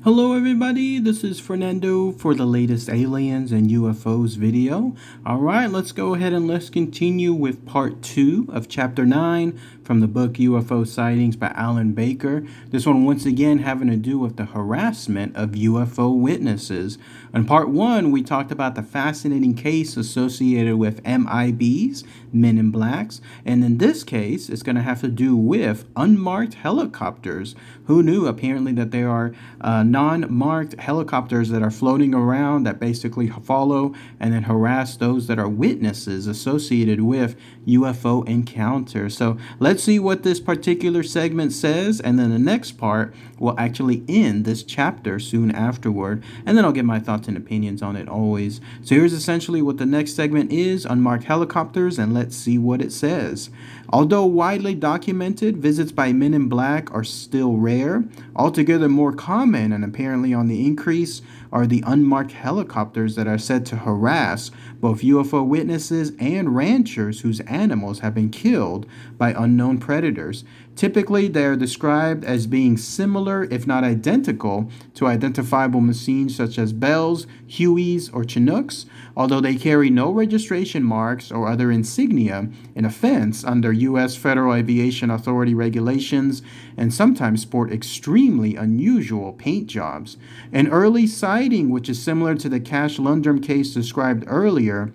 Hello everybody, this is Fernando for the latest aliens and UFOs video. Alright, let's go ahead and let's continue with part 2 of chapter 9 from the book UFO Sightings by Alan Baker. This one once again having to do with the harassment of UFO witnesses. In part 1, we talked about the fascinating case associated with MIBs, Men in Blacks, and in this case, it's going to have to do with unmarked helicopters. Who knew apparently that there are non-marked helicopters that are floating around that basically follow and then harass those that are witnesses associated with UFO encounters. So let's see what this particular segment says, and then the next part will actually end this chapter soon afterward, and then I'll give my thoughts and opinions on it always. So here's essentially what the next segment is: unmarked helicopters, and let's see what it says. Although widely documented, visits by Men in Black are still rare. Altogether more common and apparently on the increase are the unmarked helicopters that are said to harass both UFO witnesses and ranchers whose animals have been killed by unknown predators. Typically, they are described as being similar, if not identical, to identifiable machines such as Bells, Hueys, or Chinooks, although they carry no registration marks or other insignia, an offense under U.S. Federal Aviation Authority regulations, and sometimes sport extremely unusual paint jobs. An early sighting, which is similar to the Cash Lundgren case described earlier,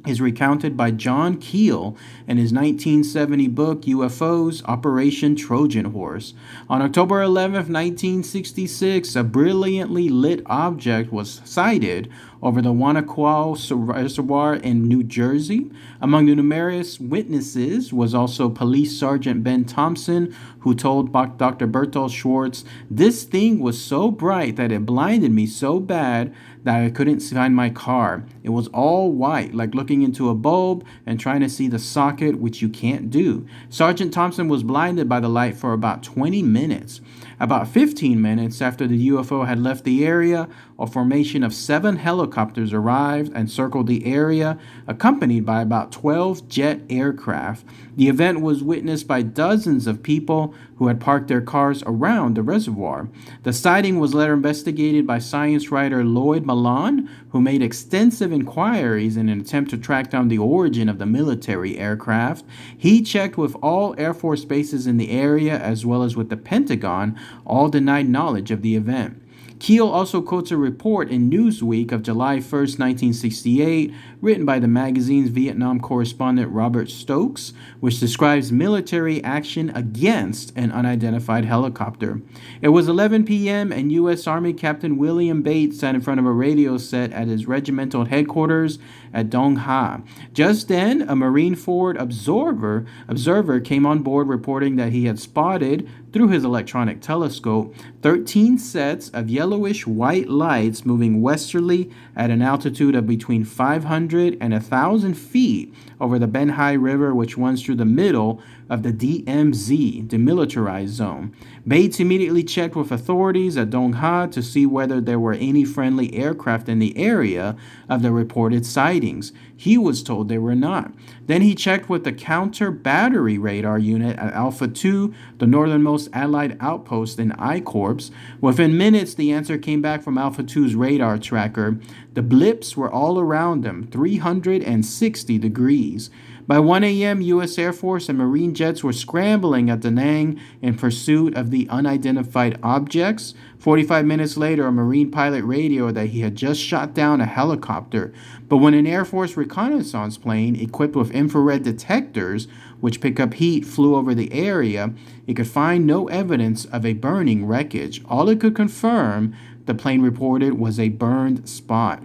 is recounted by John Keel in his 1970 book UFOs, Operation Trojan Horse. On October 11, 1966, a brilliantly lit object was sighted over the Wannaquaw Reservoir in New Jersey. Among the numerous witnesses was also Police Sergeant Ben Thompson, who told Dr. Bertolt Schwartz, "This thing was so bright that it blinded me so bad that I couldn't find my car. It was all white, like looking into a bulb and trying to see the socket, which you can't do." Sergeant Thompson was blinded by the light for about 20 minutes. About 15 minutes after the UFO had left the area, a formation of 7 helicopters arrived and circled the area, accompanied by about 12 jet aircraft. The event was witnessed by dozens of people who had parked their cars around the reservoir. The sighting was later investigated by science writer Lloyd Malone, who made extensive inquiries in an attempt to track down the origin of the military aircraft. He checked with all Air Force bases in the area as well as with the Pentagon. All denied knowledge of the event. Keel also quotes a report in Newsweek of July 1st, 1968, written by the magazine's Vietnam correspondent Robert Stokes, which describes military action against an unidentified helicopter. It was 11 p.m. and U.S. Army Captain William Bates sat in front of a radio set at his regimental headquarters at Dong Ha. Just then, a Marine Forward observer came on board reporting that he had spotted, through his electronic telescope, 13 sets of yellowish white lights moving westerly at an altitude of between 500 and 1,000 feet over the Ben Hai River, which runs through the middle of the DMZ, demilitarized zone. Bates immediately checked with authorities at Dong Ha to see whether there were any friendly aircraft in the area of the reported sightings. He was told there were not. Then he checked with the counter battery radar unit at Alpha 2, the northernmost Allied outpost in I Corps. Within minutes, the answer came back from Alpha 2's radar tracker. The blips were all around them, 360 degrees. By 1 a.m., U.S. Air Force and Marine jets were scrambling at Da Nang in pursuit of the unidentified objects. 45 minutes later, a Marine pilot radioed that he had just shot down a helicopter. But when an Air Force reconnaissance plane equipped with infrared detectors, which pick up heat, flew over the area, it could find no evidence of a burning wreckage. All it could confirm, the plane reported, was a burned spot.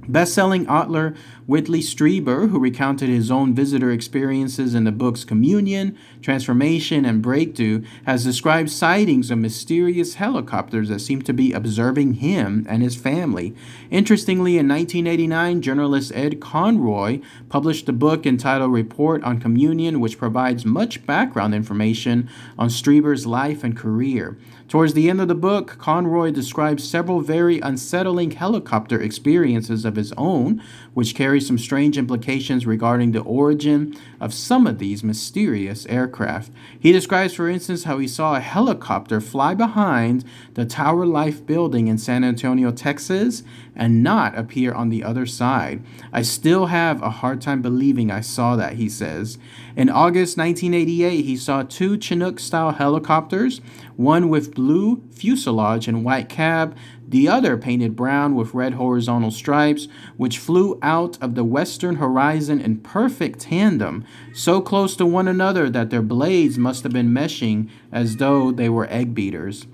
Best-selling author Whitley Strieber, who recounted his own visitor experiences in the books Communion, Transformation, and Breakthrough, has described sightings of mysterious helicopters that seem to be observing him and his family. Interestingly, in 1989, journalist Ed Conroy published a book entitled Report on Communion, which provides much background information on Strieber's life and career. Towards the end of the book, Conroy describes several very unsettling helicopter experiences of his own, which carries some strange implications regarding the origin of some of these mysterious aircraft. He describes, for instance, how he saw a helicopter fly behind the Tower Life building in San Antonio, Texas, and not appear on the other side. I still have a hard time believing I saw that, he says. In August 1988, he saw two Chinook-style helicopters, one with blue fuselage and white cab, the other painted brown with red horizontal stripes, which flew out of the western horizon in perfect tandem, so close to one another that their blades must have been meshing as though they were egg beaters.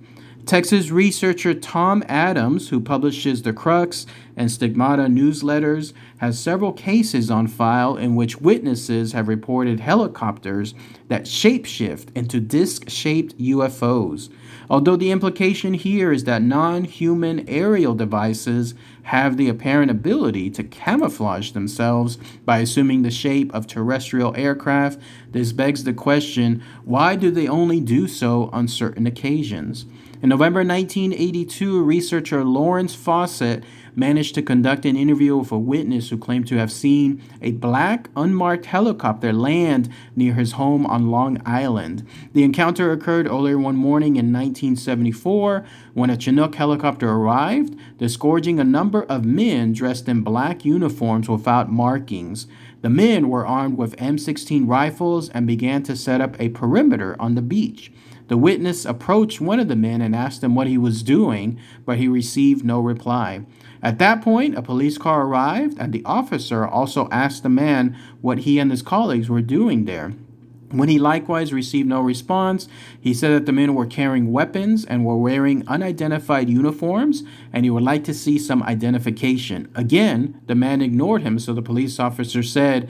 Texas researcher Tom Adams, who publishes the Crux and Stigmata newsletters, has several cases on file in which witnesses have reported helicopters that shapeshift into disc-shaped UFOs. Although the implication here is that non-human aerial devices have the apparent ability to camouflage themselves by assuming the shape of terrestrial aircraft, this begs the question, why do they only do so on certain occasions? In November 1982, researcher Lawrence Fawcett managed to conduct an interview with a witness who claimed to have seen a black, unmarked helicopter land near his home on Long Island. The encounter occurred earlier one morning in 1974 when a Chinook helicopter arrived, disgorging a number of men dressed in black uniforms without markings. The men were armed with M16 rifles and began to set up a perimeter on the beach. The witness approached one of the men and asked him what he was doing, but he received no reply. At that point, a police car arrived, and the officer also asked the man what he and his colleagues were doing there. When he likewise received no response, he said that the men were carrying weapons and were wearing unidentified uniforms, and he would like to see some identification. Again, the man ignored him, so the police officer said,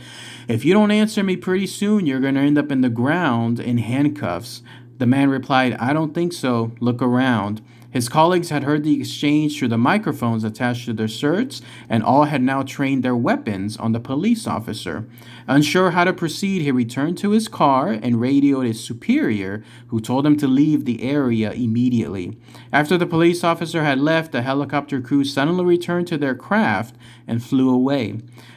"If you don't answer me pretty soon, you're going to end up in the ground in handcuffs." The man replied, "I don't think so. Look around." His colleagues had heard the exchange through the microphones attached to their shirts, and all had now trained their weapons on the police officer. Unsure how to proceed, he returned to his car and radioed his superior, who told him to leave the area immediately. After the police officer had left, the helicopter crew suddenly returned to their craft and flew away.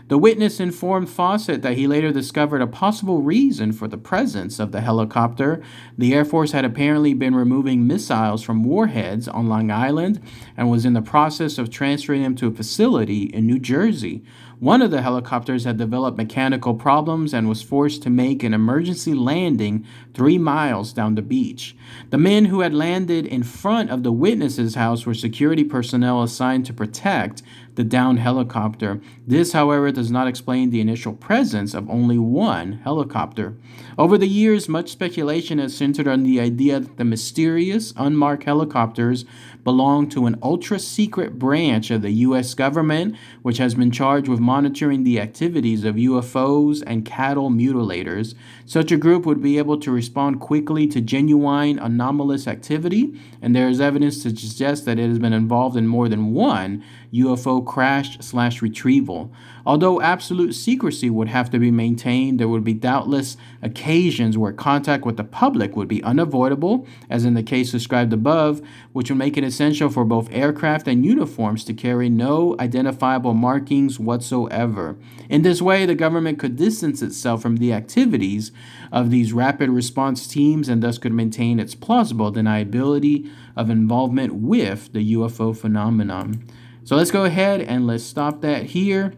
The witness informed Fawcett that he later discovered a possible reason for the presence of the helicopter. The Air Force had apparently been removing missiles from warheads on Long Island and was in the process of transferring them to a facility in New Jersey. One of the helicopters had developed mechanical problems and was forced to make an emergency landing 3 miles down the beach. The men who had landed in front of the witness's house were security personnel assigned to protect the downed helicopter. This, however, does not explain the initial presence of only one helicopter. Over the years, much speculation has centered on the idea that the mysterious, unmarked helicopters belong to an ultra-secret branch of the U.S. government, which has been charged with monitoring the activities of UFOs and cattle mutilators. Such a group would be able to respond quickly to genuine anomalous activity, and there is evidence to suggest that it has been involved in more than one UFO crash/retrieval. Although absolute secrecy would have to be maintained, there would be doubtless occasions where contact with the public would be unavoidable, as in the case described above, which would make it essential for both aircraft and uniforms to carry no identifiable markings whatsoever. In this way, the government could distance itself from the activities of these rapid response teams and thus could maintain its plausible deniability of involvement with the UFO phenomenon. So let's go ahead and let's stop that here,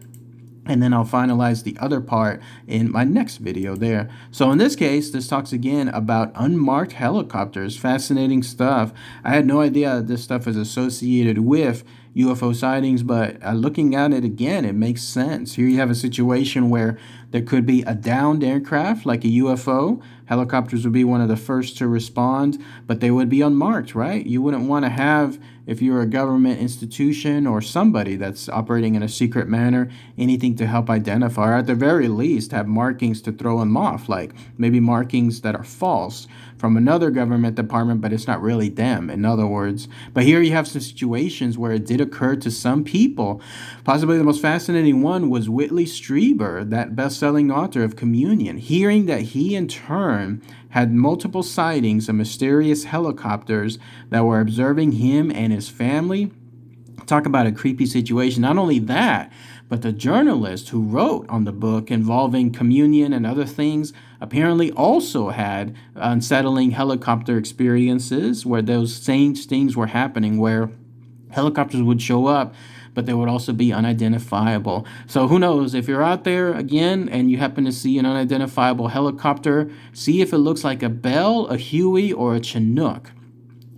and then I'll finalize the other part in my next video there. So in this case, this talks again about unmarked helicopters. Fascinating stuff. I had no idea that this stuff is associated with UFO sightings, but looking at it again, it makes sense. Here you have a situation where there could be a downed aircraft like a UFO. Helicopters would be one of the first to respond, but they would be unmarked, right? You wouldn't want to have, if you're a government institution or somebody that's operating in a secret manner, anything to help identify, or at the very least have markings to throw them off, like maybe markings that are false from another government department, but it's not really them, in other words. But here you have some situations where it did occur to some people. Possibly the most fascinating one was Whitley Strieber, that best-selling author of Communion, hearing that he in turn had multiple sightings of mysterious helicopters that were observing him and his family. Talk about a creepy situation. Not only that, but the journalist who wrote on the book involving communion and other things apparently also had unsettling helicopter experiences where those same things were happening, where helicopters would show up, but they would also be unidentifiable. So who knows, if you're out there again and you happen to see an unidentifiable helicopter, see if it looks like a Bell, a Huey, or a Chinook.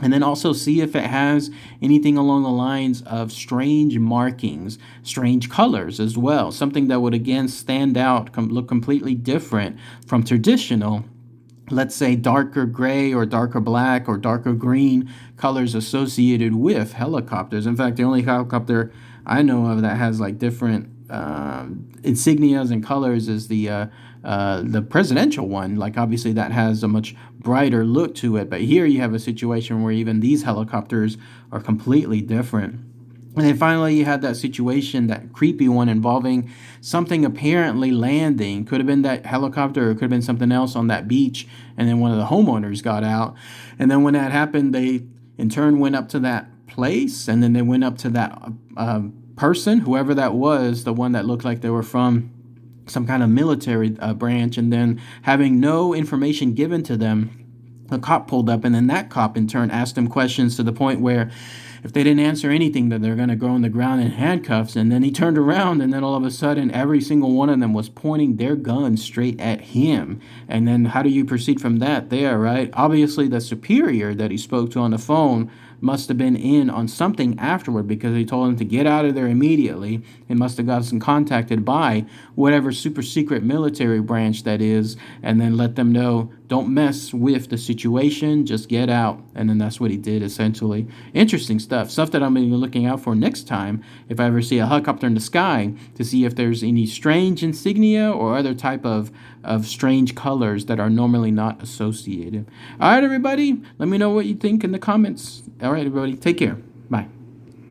And then also see if it has anything along the lines of strange markings, strange colors as well. Something that would, again, stand out, look completely different from traditional, let's say, darker gray or darker black or darker green colors associated with helicopters. In fact, the only helicopter I know of that has like different insignias and colors is the presidential one. Like, obviously that has a much brighter look to it, but here you have a situation where even these helicopters are completely different. And then finally, you had that situation, that creepy one involving something apparently landing. Could have been that helicopter, or it could have been something else on that beach. And then one of the homeowners got out. And then when that happened, they in turn went up to that place. And then they went up to that person, whoever that was, the one that looked like they were from some kind of military branch. And then, having no information given to them, a cop pulled up. And then that cop in turn asked them questions to the point where, if they didn't answer anything, then they're going to go on the ground in handcuffs. And then he turned around, and then all of a sudden, every single one of them was pointing their guns straight at him. And then how do you proceed from that there, right? Obviously, the superior that he spoke to on the phone must have been in on something afterward, because he told him to get out of there immediately. He must have gotten contacted by whatever super secret military branch that is, and then let them know, don't mess with the situation, just get out. And then that's what he did, essentially. Interesting stuff that I'm going to be looking out for next time if I ever see a helicopter in the sky, to see if there's any strange insignia or other type of strange colors that are normally not associated. All right, everybody, let me know what you think in the comments. All right, everybody, take care. Bye.